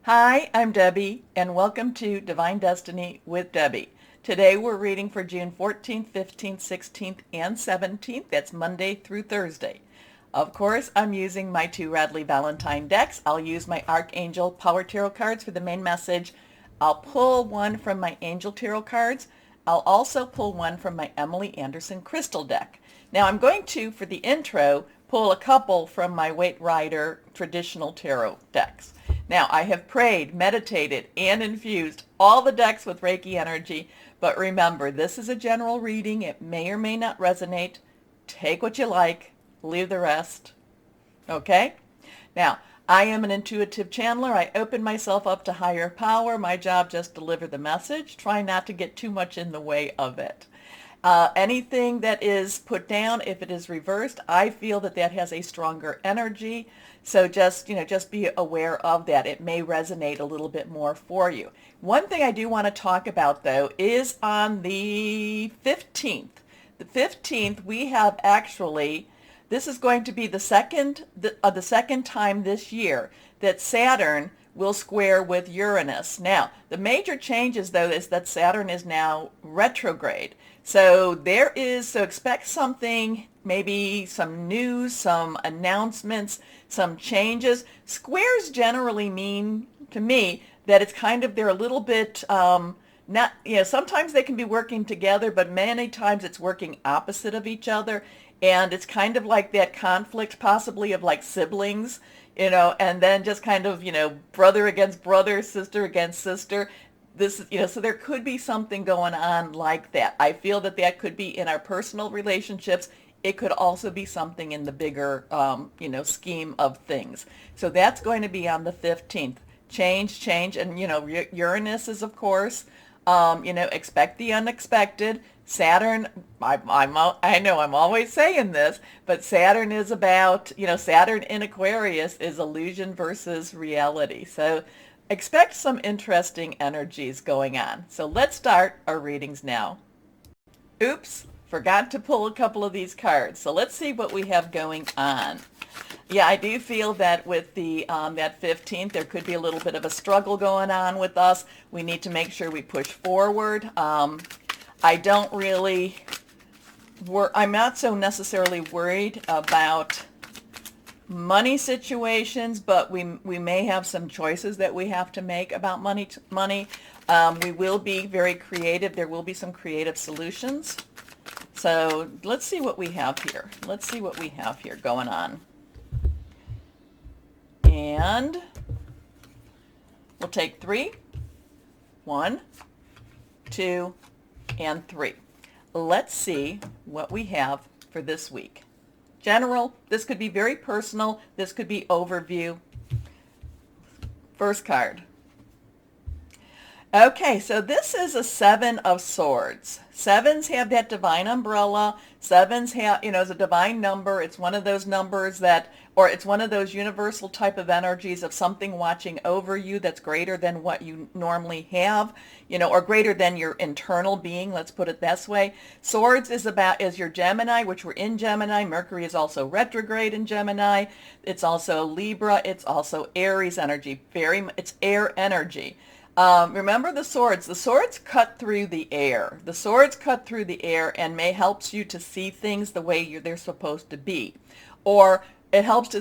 Hi, I'm Debbie, and welcome to Divine Destiny with Debbie. Today we're reading for June 14th, 15th, 16th, and 17th. That's Monday through Thursday. Of course, I'm using my two Radley Valentine decks. I'll use my Archangel Power Tarot cards for the main message. I'll pull one from my Angel Tarot cards. I'll also pull one from my Emily Anderson Crystal deck. Now I'm going to, for the intro, pull a couple from my Waite Rider traditional tarot decks. Now, I have prayed, meditated, and infused all the decks with Reiki energy, but remember, this is a general reading. It may or may not resonate. Take what you like, leave the rest. Okay? Now, I am an intuitive channeler. I open myself up to higher power. My job just deliver the message. Try not to get too much in the way of it. Anything that is put down, if it is reversed, I feel that that has a stronger energy. So just be aware of that. It may resonate a little bit more for you. One thing I do want to talk about, though, is on the 15th. The 15th, we have actually, this is going to be the second time this year that Saturn will square with Uranus. Now, the major changes, though, is that Saturn is now retrograde. So expect something, maybe some news, some announcements, some changes. Squares generally mean, to me, that it's kind of, they're a little bit, sometimes they can be working together, but many times it's working opposite of each other. And it's kind of like that conflict possibly of like siblings, and then just kind of, brother against brother, sister against sister. So there could be something going on like that. I feel that that could be in our personal relationships. It could also be something in the bigger, scheme of things. So that's going to be on the 15th. Change, and, Uranus is, of course, expect the unexpected. Saturn, I know I'm always saying this, but Saturn is about, Saturn in Aquarius is illusion versus reality. So expect some interesting energies going on. So let's start our readings now. Oops, forgot to pull a couple of these cards. So let's see what we have going on. Yeah, I do feel that with the that 15th, there could be a little bit of a struggle going on with us. We need to make sure we push forward. I'm not so necessarily worried about money situations, but we may have some choices that we have to make about money. We will be very creative. There will be some creative solutions. So let's see what we have here. Let's see what we have here going on. And we'll take 3, 1, 2, and 3. Let's see what we have for this week. General, this could be very personal. This could be overview. First card. Okay, so this is a 7 of Swords. Sevens have that divine umbrella. Sevens have, is a divine number. It's one of those numbers it's one of those universal type of energies of something watching over you that's greater than what you normally have, or greater than your internal being. Let's put it this way. Swords is your Gemini, which we're in Gemini. Mercury is also retrograde in Gemini. It's also Libra. It's also Aries energy. It's air energy. Remember the swords. The swords cut through the air. The swords cut through the air and helps you to see things the way they're supposed to be. Or it helps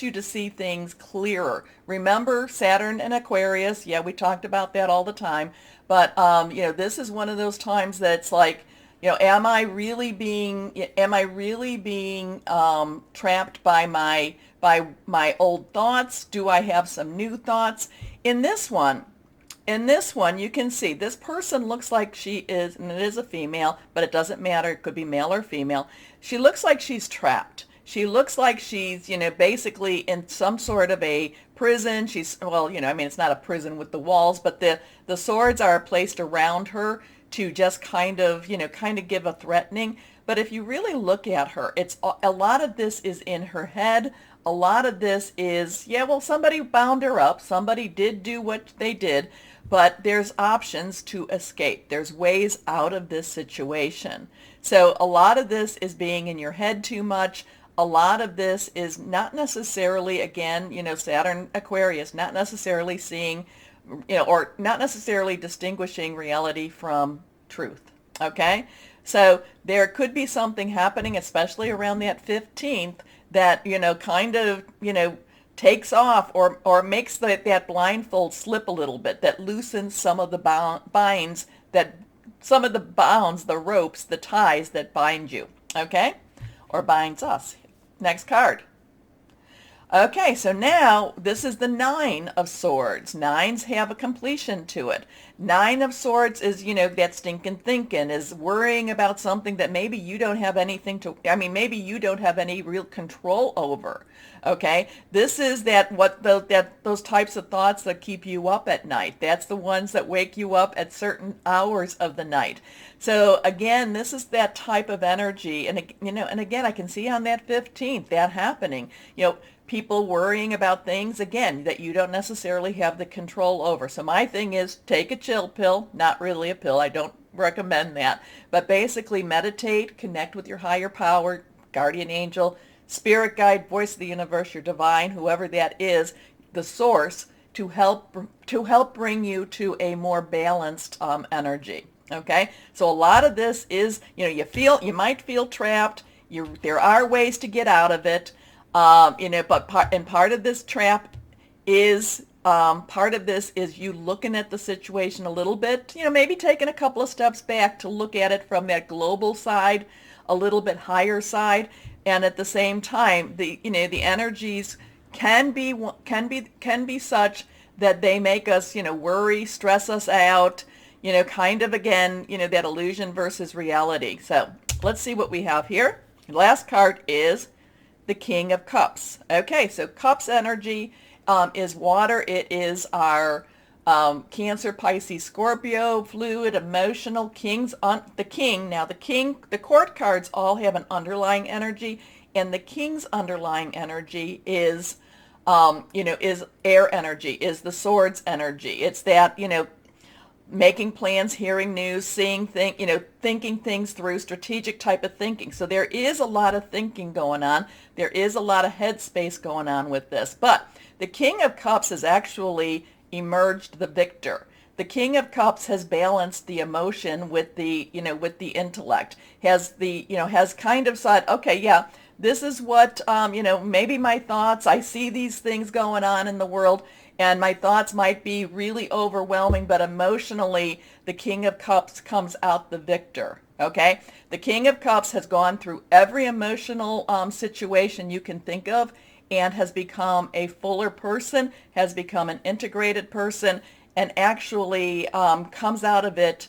you to see things clearer. Remember Saturn and Aquarius. Yeah, we talked about that all the time. But, this is one of those times that's like, am I really being trapped by my old thoughts? Do I have some new thoughts? In this one, you can see this person looks like she is, and it is a female, but it doesn't matter. It could be male or female. She looks like she's trapped. She looks like she's, basically in some sort of a prison. It's not a prison with the walls, but the swords are placed around her to just kind of give a threatening. But if you really look at her, a lot of this is in her head. A lot of this is, somebody bound her up. Somebody did do what they did. But there's options to escape. There's ways out of this situation. So a lot of this is being in your head too much. a lot of this is not necessarily, again, Saturn Aquarius, not necessarily seeing, or not necessarily distinguishing reality from truth. Okay? So there could be something happening, especially around that 15th, that, kind of, takes off or makes that blindfold slip a little bit, that loosens some of the binds, some of the bounds, the ropes, the ties that bind you, okay? Or binds us. Next card. Okay, so now this is the Nine of Swords. Nines have a completion to it. Nine of Swords is, that stinking thinking, is worrying about something that maybe you don't have maybe you don't have any real control over. Okay, this is those types of thoughts that keep you up at night. That's the ones that wake you up at certain hours of the night. So again, this is that type of energy, and again, I can see on that 15th that happening. People worrying about things, again, that you don't necessarily have the control over. So my thing is, take a chill pill, not really a pill. I don't recommend that. But basically meditate, connect with your higher power, guardian angel, spirit guide, voice of the universe, your divine, whoever that is, the source, to help bring you to a more balanced energy. Okay? So a lot of this is, you might feel trapped. There are ways to get out of it. But part of this trap is, part of this is you looking at the situation a little bit, maybe taking a couple of steps back to look at it from that global side, a little bit higher side, and at the same time, the energies can be such that they make us, worry, stress us out, kind of, again, that illusion versus reality. So let's see what we have here. The last card is the King of Cups. Okay, so Cups energy is water. It is our Cancer, Pisces, Scorpio, fluid, emotional, the King. Now the court cards all have an underlying energy, and the King's underlying energy is, is air energy, is the Swords energy. It's that, making plans, hearing news, seeing things, thinking things through, strategic type of thinking. So there is a lot of thinking going on. There is a lot of headspace going on with this. But the King of Cups has actually emerged the victor. The King of Cups has balanced the emotion with the intellect. Has kind of said, okay, yeah, this is what, maybe my thoughts, I see these things going on in the world, and my thoughts might be really overwhelming, but emotionally, the King of Cups comes out the victor, okay? The King of Cups has gone through every emotional situation you can think of and has become a fuller person, has become an integrated person, and actually comes out of it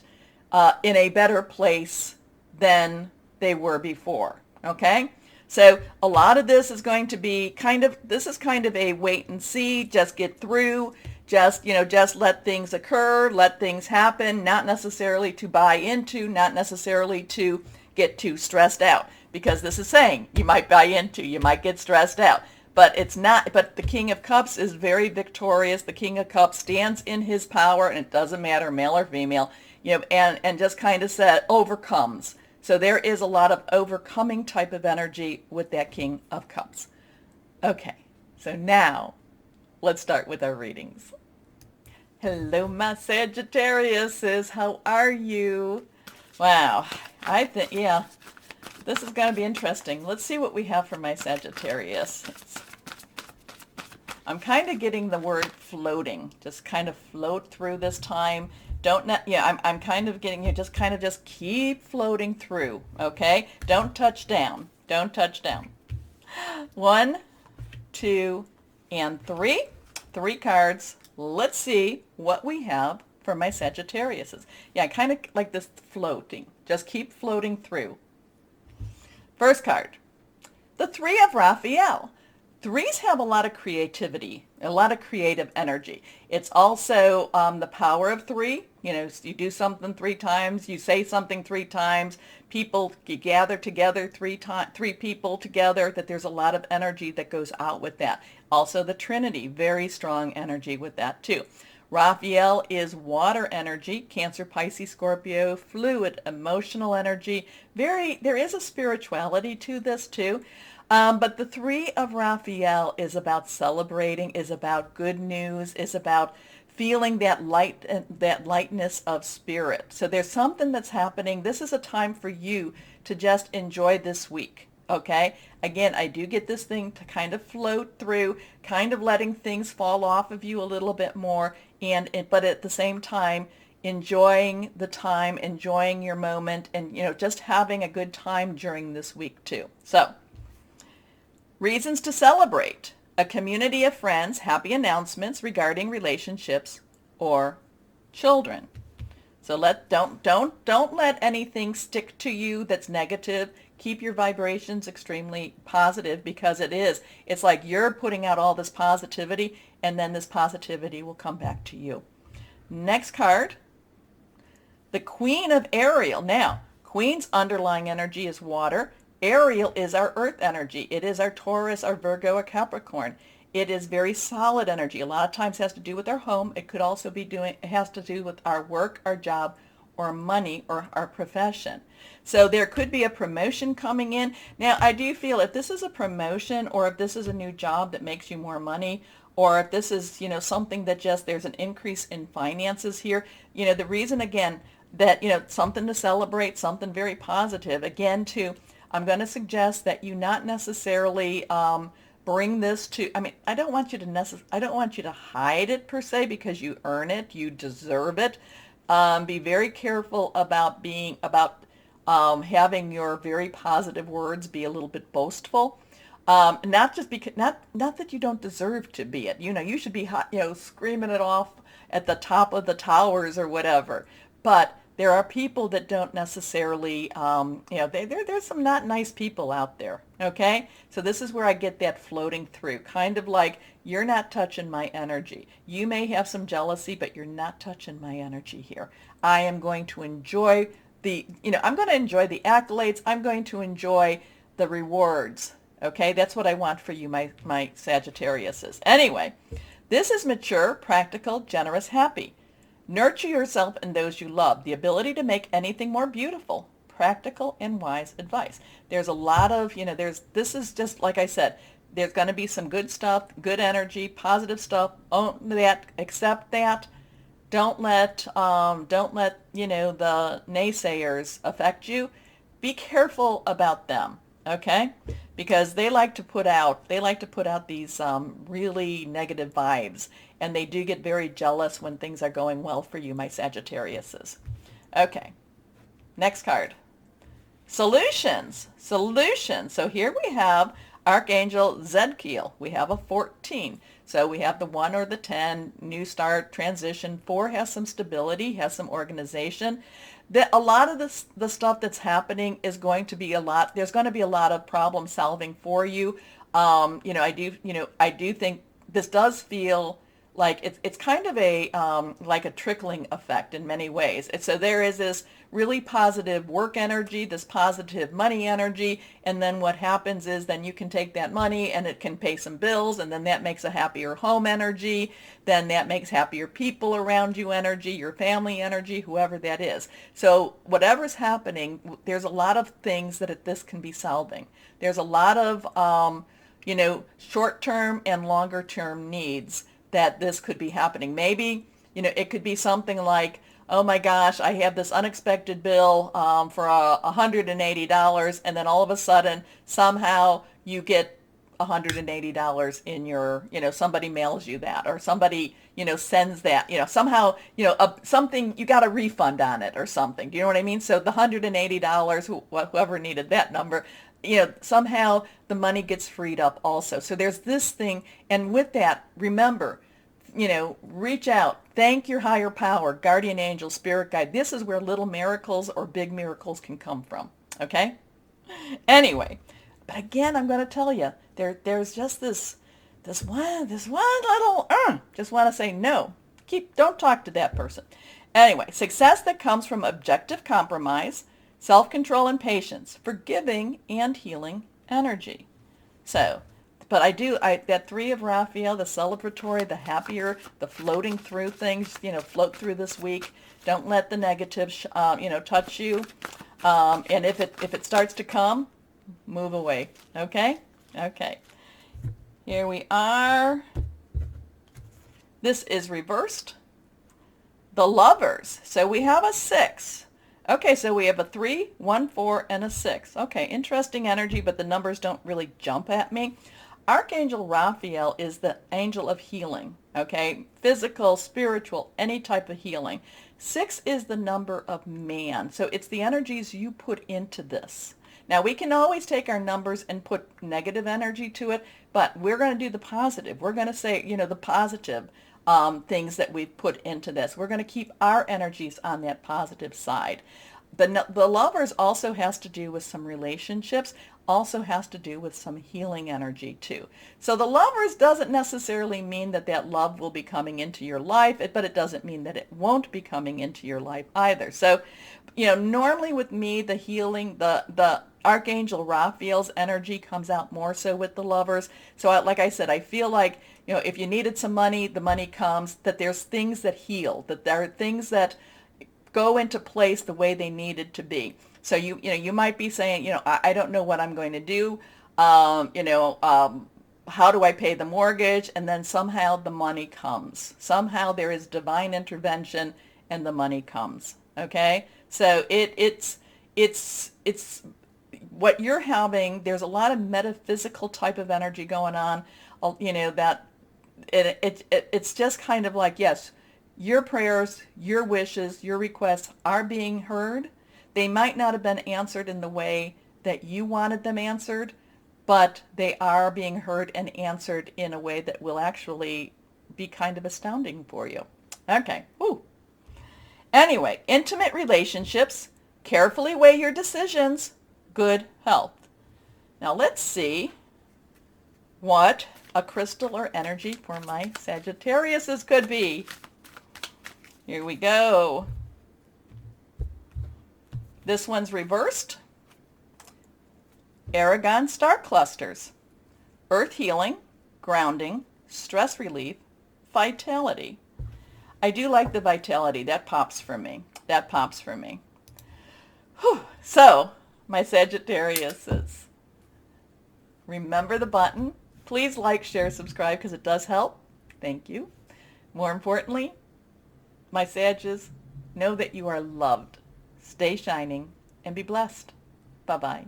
in a better place than they were before, okay? So a lot of this is going to be kind of a wait and see, just get through, just let things occur, let things happen, not necessarily to buy into, not necessarily to get too stressed out, because this is saying you might buy into, you might get stressed out, but it's not, but the King of Cups is very victorious. The King of Cups stands in his power, and it doesn't matter male or female, and just kind of overcomes. So there is a lot of overcoming type of energy with that King of Cups. Okay, so now let's start with our readings. Hello, my Sagittariuses. How are you? Wow, I think, yeah, this is going to be interesting. Let's see what we have for my Sagittarius. I'm kind of getting the word floating. Just kind of float through this time. I'm kind of getting you, just keep floating through, okay? Don't touch down. Don't touch down. 1, 2, and 3. 3 cards. Let's see what we have for my Sagittariuses. Yeah, I kind of like this floating. Just keep floating through. First card, the 3 of Raphael. 3s have a lot of creativity, a lot of creative energy. It's also the power of 3. You do something 3 times, you say something 3 times, you gather together 3 people together, that there's a lot of energy that goes out with that. Also the Trinity, very strong energy with that too. Raphael is water energy, Cancer, Pisces, Scorpio, fluid, emotional energy. There is a spirituality to this too. But the Three of Raphael is about celebrating, is about good news, is about feeling that light, that lightness of spirit. So there's something that's happening. This is a time for you to just enjoy this week. Okay? Again, I do get this thing to kind of float through, kind of letting things fall off of you a little bit more, but at the same time, enjoying the time, enjoying your moment, and just having a good time during this week too. So, reasons to celebrate: a community of friends, happy announcements regarding relationships or children. So don't let anything stick to you that's negative. Keep your vibrations extremely positive, because it's like you're putting out all this positivity, and then this positivity will come back to you. Next card, the Queen of Ariel. Now, Queen's underlying energy is water. Ariel is our earth energy. It is our Taurus, our Virgo, our Capricorn. It is very solid energy. A lot of times has to do with our home. It could also it has to do with our work, our job, or money, or our profession. So there could be a promotion coming in. Now, I do feel if this is a promotion, or if this is a new job that makes you more money, or if this is, something that just there's an increase in finances here, the reason again that, something to celebrate, something very positive. Again, too, I'm going to suggest that you not necessarily bring this to, I don't want you to hide it per se, because you earn it, you deserve it. Be very careful about having your very positive words be a little bit boastful. Not just because, not that you don't deserve to be it. You should be, screaming it off at the top of the towers or whatever. But there are people that don't necessarily, there's some not nice people out there, okay? So this is where I get that floating through, kind of like, you're not touching my energy. You may have some jealousy, but you're not touching my energy here. I am going to enjoy I'm going to enjoy the accolades. I'm going to enjoy the rewards, okay? That's what I want for you, my Sagittariuses. Anyway, this is mature, practical, generous, happy. Nurture yourself and those you love. The ability to make anything more beautiful. Practical and wise advice. There's a lot of, this is just, like I said, there's going to be some good stuff, good energy, positive stuff. Own that, accept that. Don't let, the naysayers affect you. Be careful about them, okay? Because they like to put out these really negative vibes, and they do get very jealous when things are going well for you, my Sagittariuses. Okay, next card. Solutions. So here we have Archangel Zedkiel. We have a 14. So we have the 1 or the 10, new start, transition. 4 has some stability, has some organization. A lot of the stuff that's happening is going to be there's going to be a lot of problem solving for you. I do think this does feel like it's kind of like a trickling effect in many ways. So there is this really positive work energy, this positive money energy, and then what happens is then you can take that money and it can pay some bills, and then that makes a happier home energy, then that makes happier people around you energy, your family energy, whoever that is. So whatever's happening, there's a lot of things that this can be solving. There's a lot of short-term and longer-term needs that this could be happening. Maybe, it could be something like, oh my gosh, I have this unexpected bill for $180, and then all of a sudden, somehow you get $180 in your, somebody mails you that, or somebody, sends that, somehow, something, you got a refund on it or something. Do you know what I mean? So the $180, whoever needed that number, somehow the money gets freed up also. So there's this thing. And with that, remember, reach out, thank your higher power, guardian angel, spirit guide. This is where little miracles or big miracles can come from. Okay? Anyway, but again, I'm going to tell you, there's just this one little, just want to say no. Don't talk to that person. Anyway, success that comes from objective compromise, self-control and patience, forgiving and healing energy. So, but that 3 of Raphael, the celebratory, the happier, the floating through things, float through this week. Don't let the negatives, touch you. And if it starts to come, move away. Okay? Okay, here we are. This is reversed. The Lovers. So we have a 6. Okay, so we have a 3, 1, 4, and a 6. Okay, interesting energy, but the numbers don't really jump at me. Archangel Raphael is the angel of healing, okay? Physical, spiritual, any type of healing. 6 is the number of man, so it's the energies you put into this. Now, we can always take our numbers and put negative energy to it, but we're going to do the positive. We're going to say, the positive things that we've put into this. We're going to keep our energies on that positive side. The Lovers also has to do with some relationships, also has to do with some healing energy too. So the Lovers doesn't necessarily mean that that love will be coming into your life, but it doesn't mean that it won't be coming into your life either. So, normally with me, the healing, the Archangel Raphael's energy comes out more so with the Lovers. So like I said, I feel like, if you needed some money, the money comes, that there's things that heal, that there are things that go into place the way they needed to be. So you might be saying, I don't know what I'm going to do. How do I pay the mortgage? And then somehow the money comes. Somehow there is divine intervention and the money comes. Okay? So it's what you're having. There's a lot of metaphysical type of energy going on, that it's just kind of like, yes, your prayers, your wishes, your requests are being heard. They might not have been answered in the way that you wanted them answered, but they are being heard and answered in a way that will actually be kind of astounding for you. Okay. Whew. Anyway, intimate relationships. Carefully weigh your decisions. Good health. Now let's see what a crystal or energy for my Sagittariuses could be. Here we go. This one's reversed. Aragon star clusters. Earth healing, grounding, stress relief, vitality. I do like the vitality. That pops for me. That pops for me. Whew. So, my Sagittariuses, remember the button. Please like, share, subscribe because it does help. Thank you. More importantly, my Sages, know that you are loved. Stay shining and be blessed. Bye-bye.